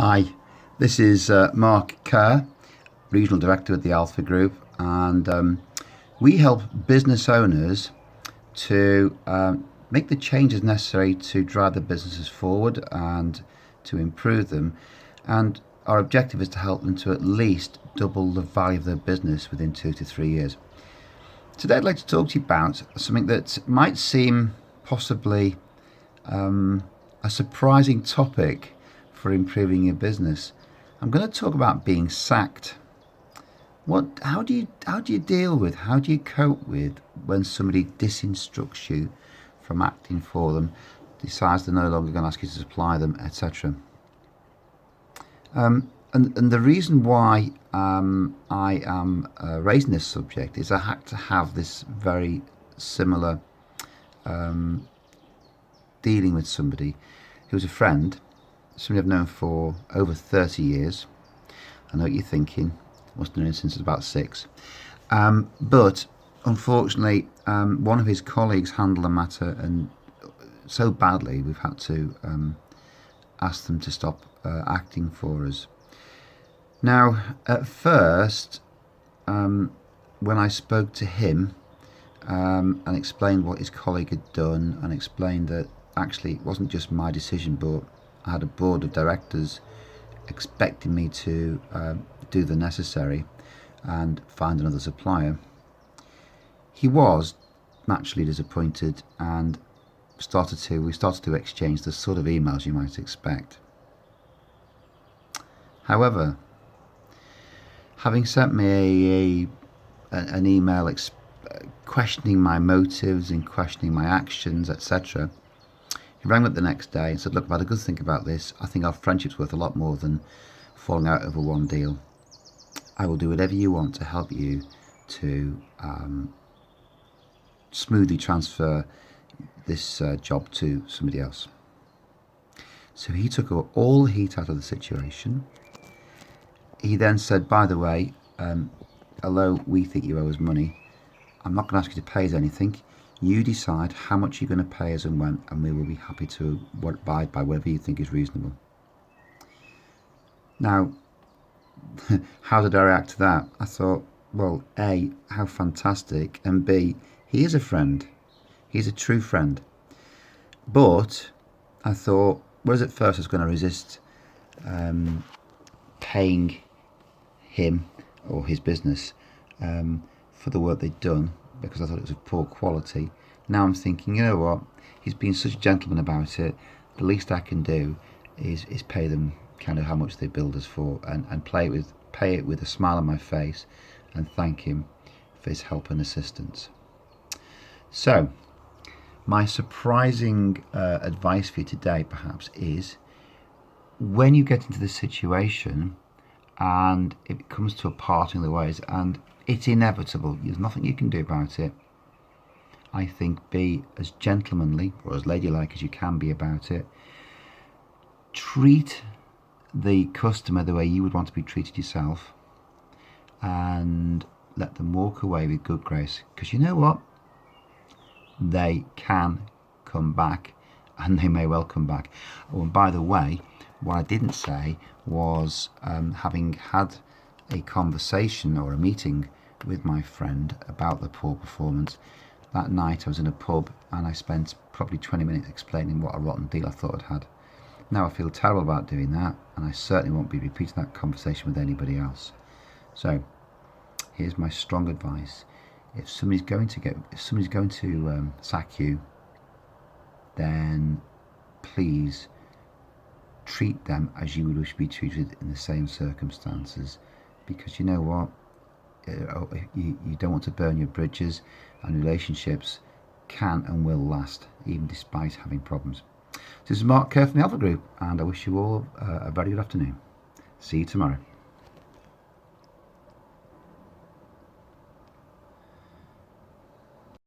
Hi, this is Mark Kerr, Regional Director at the Alpha Group, and we help business owners to make the changes necessary to drive their businesses forward and to improve them. And our objective is to help them to at least double the value of their business within 2 to 3 years. Today I'd like to talk to you about something that might seem possibly a surprising topic for improving your business. I'm going to talk about being sacked. How do you deal with, how do you cope with when somebody disinstructs you from acting for them, decides they're no longer going to ask you to supply them, etc. And the reason why I am raising this subject is I had to have this very similar dealing with somebody who was a friend, somebody I've known for over 30 years. I know what you're thinking, must have known since I was about 6. But unfortunately, one of his colleagues handled the matter and so badly we've had to ask them to stop acting for us. Now, at first, when I spoke to him and explained what his colleague had done and explained that actually it wasn't just my decision, but I had a board of directors expecting me to do the necessary and find another supplier, he was naturally disappointed and we started to exchange the sort of emails you might expect. However, having sent me an email questioning my motives and questioning my actions, etc., he rang up the next day and said, "Look, I've had a good think about this. I think our friendship's worth a lot more than falling out over one deal. I will do whatever you want to help you to smoothly transfer this job to somebody else." So he took all the heat out of the situation. He then said, "By the way, although we think you owe us money, I'm not going to ask you to pay us anything. You decide how much you're going to pay us and when, and we will be happy to abide by whatever you think is reasonable." Now, how did I react to that? I thought, well, A, how fantastic, and B, he is a friend. He's a true friend. But I thought, whereas at first I was going to resist paying him or his business for the work they'd done because I thought it was of poor quality. Now I'm thinking, you know what, he's been such a gentleman about it, the least I can do is pay them kind of how much they billed us for and pay it with a smile on my face and thank him for his help and assistance. So my surprising advice for you today perhaps is, when you get into this situation and it comes to a parting of the ways and it's inevitable, there's nothing you can do about it, I think be as gentlemanly or as ladylike as you can be about it. Treat the customer the way you would want to be treated yourself and let them walk away with good grace, because you know what, they can come back and they may well come back. Oh, and by the way, what I didn't say was having had a conversation or a meeting with my friend about the poor performance, that night I was in a pub and I spent probably 20 minutes explaining what a rotten deal I thought I'd had. Now I feel terrible about doing that, and I certainly won't be repeating that conversation with anybody else. So here's my strong advice: if somebody's going to sack you, then please treat them as you would wish to be treated in the same circumstances, because you know what, you don't want to burn your bridges, and relationships can and will last even despite having problems. This is Mark Kerr from the Alpha Group, and I wish you all a very good afternoon. See you tomorrow.